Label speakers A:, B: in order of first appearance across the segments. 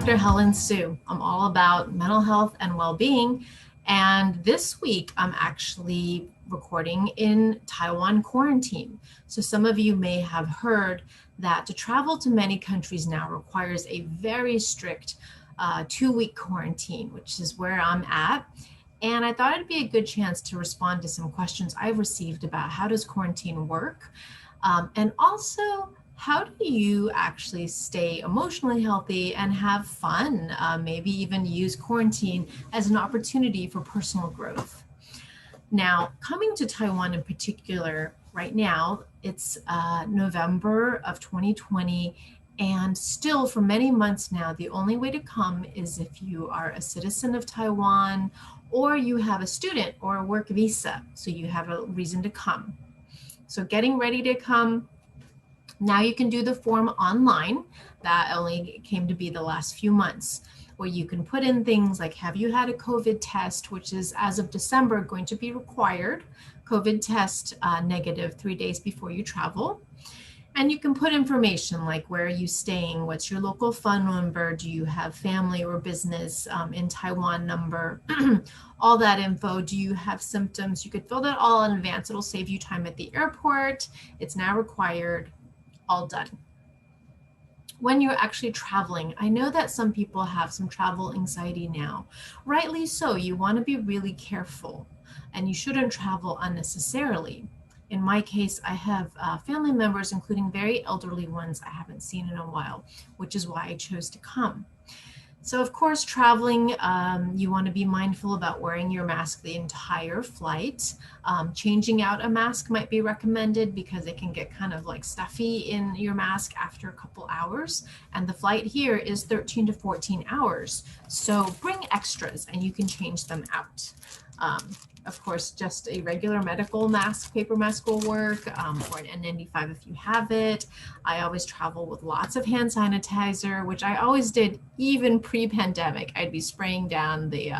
A: Dr. Helen Sue. I'm all about mental health and well-being. And this week, I'm actually recording in Taiwan Quarantine. So some of you may have heard that to travel to many countries now requires a very strict 2-week quarantine, which is where I'm at. And I thought it'd be a good chance to respond to some questions I've received about how does quarantine work? And also, how do you actually stay emotionally healthy and have fun? Maybe even use quarantine as an opportunity for personal growth. Now, coming to Taiwan in particular, right now, it's November of 2020. And still, for many months now, the only way to come is if you are a citizen of Taiwan or you have a student or a work visa. So you have a reason to come. So getting ready to come. Now you can do the form online. That only came to be the last few months, where you can put in things like, have you had a COVID test, which is as of December going to be required. COVID test negative 3 days before you travel. And you can put information like, where are you staying? What's your local phone number? Do you have family or business in Taiwan number? All that info. Do you have symptoms? You could fill that all in advance. It'll save you time at the airport. It's now required. All done. When you're actually traveling, I know that some people have some travel anxiety now. Rightly so. You want to be really careful and you shouldn't travel unnecessarily. In my case, I have family members, including very elderly ones I haven't seen in a while, which is why I chose to come. So of course, traveling, you want to be mindful about wearing your mask the entire flight. Changing out a mask might be recommended because it can get kind of like stuffy in your mask after a couple hours. And the flight here is 13 to 14 hours. So bring extras and you can change them out. Of course, just a regular medical mask, paper mask will work, or an N95 if you have it. I always travel with lots of hand sanitizer, which I always did even pre-pandemic. I'd be spraying down the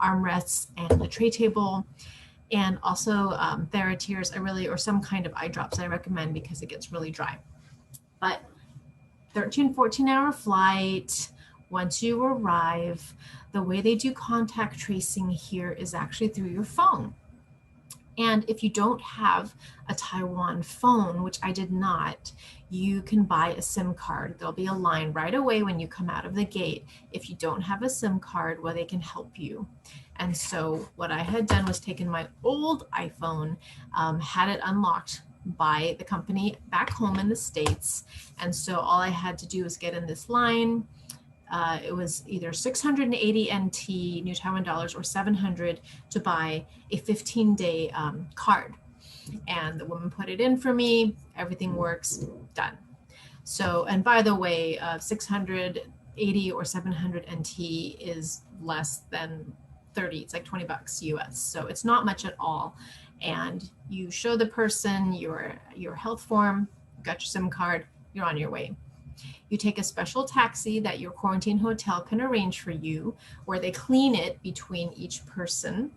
A: armrests and the tray table. And also Theratears, or some kind of eye drops I recommend because it gets really dry. But 13, 14-hour flight. Once you arrive, the way they do contact tracing here is actually through your phone. And if you don't have a Taiwan phone, which I did not, you can buy a SIM card. There'll be a line right away when you come out of the gate. If you don't have a SIM card, well, they can help you. And so what I had done was taken my old iPhone, had it unlocked by the company back home in the States. And so all I had to do was get in this line. It was either 680 NT, New Taiwan dollars, or 700 to buy a 15-day card. And the woman put it in for me. Everything works, done. So, and by the way, 680 or 700 NT is less than 30. It's like 20 bucks US. So it's not much at all. And you show the person your health form, got your SIM card, you're on your way. You take a special taxi that your quarantine hotel can arrange for you, where they clean it between each person.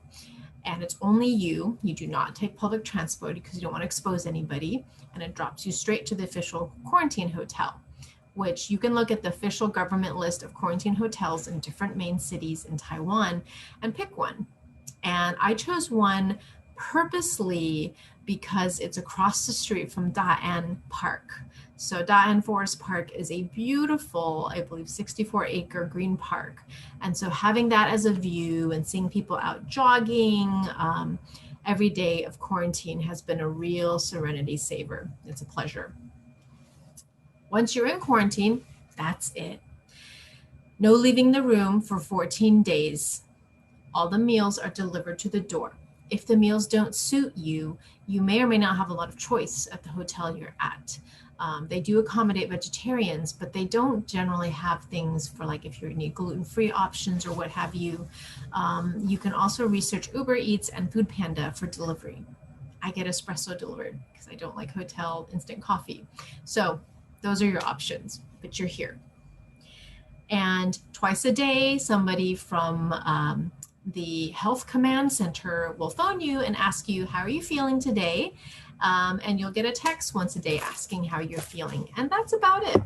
A: And it's only you. You do not take public transport because you don't want to expose anybody. And it drops you straight to the official quarantine hotel, which you can look at the official government list of quarantine hotels in different main cities in Taiwan and pick one. And I chose one purposely because it's across the street from Da'an Park. So Da'an Forest Park is a beautiful, I believe, 64-acre green park. And so having that as a view and seeing people out jogging every day of quarantine has been a real serenity saver. It's a pleasure. Once you're in quarantine, that's it. No leaving the room for 14 days. All the meals are delivered to the door. If the meals don't suit you, you may or may not have a lot of choice at the hotel you're at. They do accommodate vegetarians, but they don't generally have things for, like, if you need gluten-free options or what have you. You can also research Uber Eats and Food Panda for delivery. I get espresso delivered because I don't like hotel instant coffee. So those are your options, but you're here. And twice a day, somebody from the Health Command Center will phone you and ask you, how are you feeling today? And you'll get a text once a day asking how you're feeling. And that's about it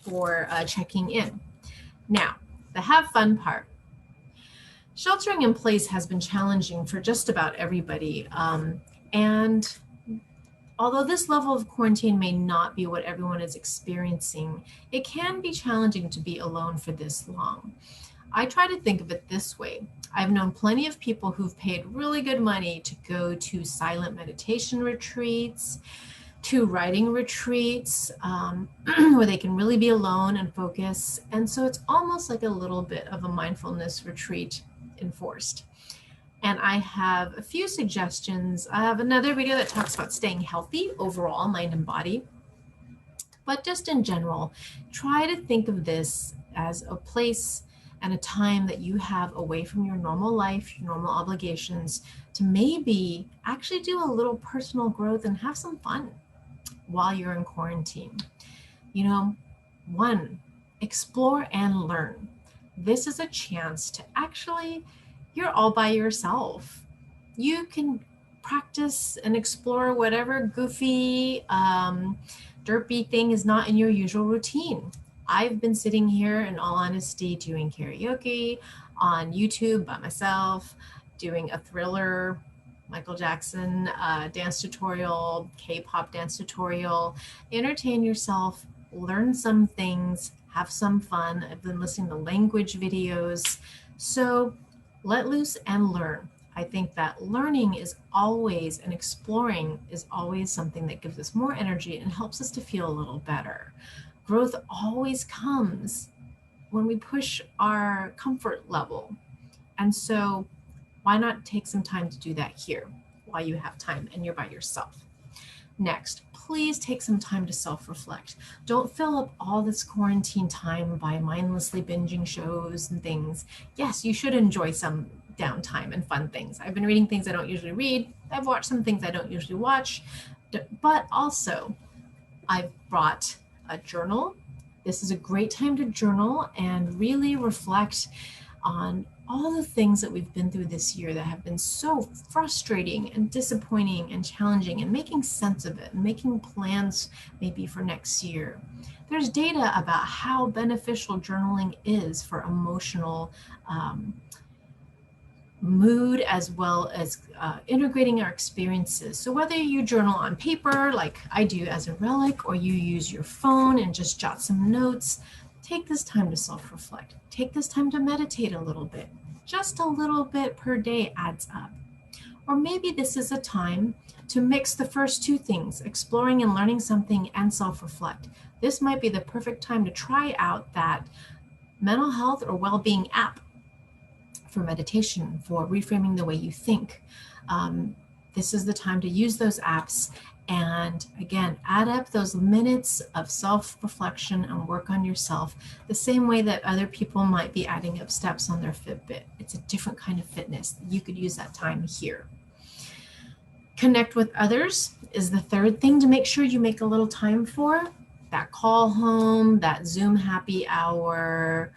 A: for checking in. Now, the have fun part. Sheltering in place has been challenging for just about everybody. And although this level of quarantine may not be what everyone is experiencing, it can be challenging to be alone for this long. I try to think of it this way. I've known plenty of people who've paid really good money to go to silent meditation retreats, to writing retreats, where they can really be alone and focus. And so it's almost like a little bit of a mindfulness retreat enforced. And I have a few suggestions. I have another video that talks about staying healthy overall, mind and body. But just in general, try to think of this as a place and a time that you have away from your normal life, your normal obligations, to maybe actually do a little personal growth and have some fun while you're in quarantine. One, explore and learn. This is a chance to actually, you're all by yourself. You can practice and explore whatever goofy, derpy thing is not in your usual routine. I've been sitting here, in all honesty, doing karaoke on YouTube by myself, doing a Thriller, Michael Jackson dance tutorial, K-pop dance tutorial. Entertain yourself, learn some things, have some fun. I've been listening to language videos. So let loose and learn. I think that learning is always, and exploring is always something that gives us more energy and helps us to feel a little better. Growth always comes when we push our comfort level. And so why not take some time to do that here while you have time and you're by yourself? Next, please take some time to self-reflect. Don't fill up all this quarantine time by mindlessly binging shows and things. Yes, you should enjoy some downtime and fun things. I've been reading things I don't usually read. I've watched some things I don't usually watch. But also, I've brought a journal. This is a great time to journal and really reflect on all the things that we've been through this year that have been so frustrating and disappointing and challenging, and making sense of it and making plans maybe for next year. There's data about how beneficial journaling is for emotional mood, as well as integrating our experiences. So whether you journal on paper like I do as a relic, or you use your phone and just jot some notes, take this time to self-reflect. Take this time to meditate a little bit. Just a little bit per day adds up. Or maybe this is a time to mix the first two things, exploring and learning something and self-reflect. This might be the perfect time to try out that mental health or well-being app for meditation, for reframing the way you think. This is the time to use those apps and, again, add up those minutes of self-reflection and work on yourself the same way that other people might be adding up steps on their Fitbit. It's a different kind of fitness. You could use that time here. Connect with others is the third thing to make sure you make a little time for. That call home, that Zoom happy hour.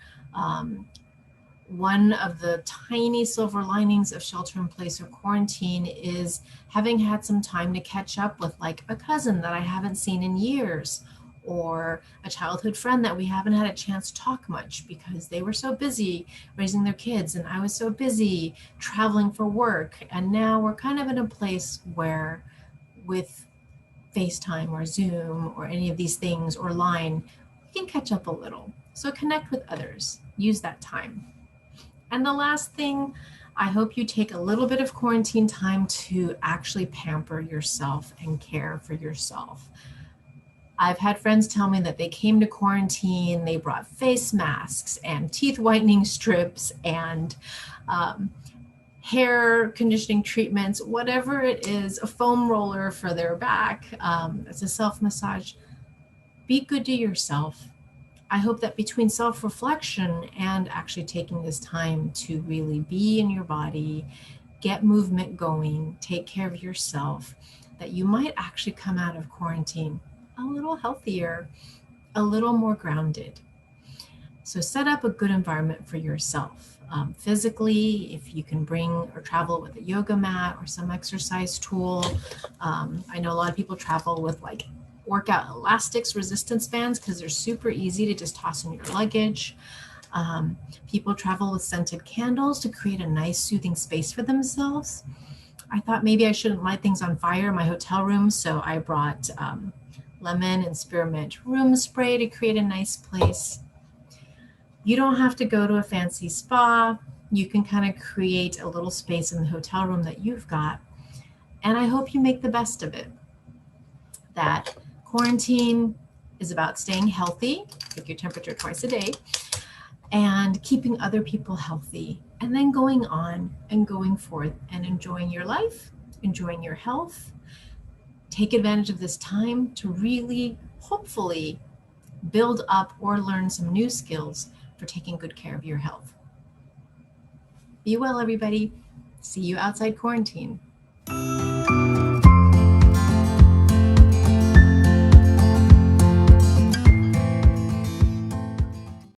A: One of the tiny silver linings of shelter in place or quarantine is having had some time to catch up with, like, a cousin that I haven't seen in years, or a childhood friend that we haven't had a chance to talk much because they were so busy raising their kids and I was so busy traveling for work. And now we're kind of in a place where, with FaceTime or Zoom or any of these things, or Line, we can catch up a little. So connect with others, use that time. And the last thing, I hope you take a little bit of quarantine time to actually pamper yourself and care for yourself. I've had friends tell me that they came to quarantine, they brought face masks and teeth whitening strips and hair conditioning treatments, whatever it is, a foam roller for their back, it's a self-massage. Be good to yourself. I hope that between self-reflection and actually taking this time to really be in your body, get movement going, take care of yourself, that you might actually come out of quarantine a little healthier, a little more grounded. So set up a good environment for yourself. Physically, if you can bring or travel with a yoga mat or some exercise tool. I know a lot of people travel with, like, workout elastics, resistance bands, because they're super easy to just toss in your luggage. People travel with scented candles to create a nice soothing space for themselves. I thought maybe I shouldn't light things on fire in my hotel room, so I brought lemon and spearmint room spray to create a nice place. You don't have to go to a fancy spa. You can kind of create a little space in the hotel room that you've got. And I hope you make the best of it. That quarantine is about staying healthy, take your temperature twice a day, and keeping other people healthy, and then going on and going forth and enjoying your life, enjoying your health. Take advantage of this time to really, hopefully, build up or learn some new skills for taking good care of your health. Be well, everybody. See you outside quarantine.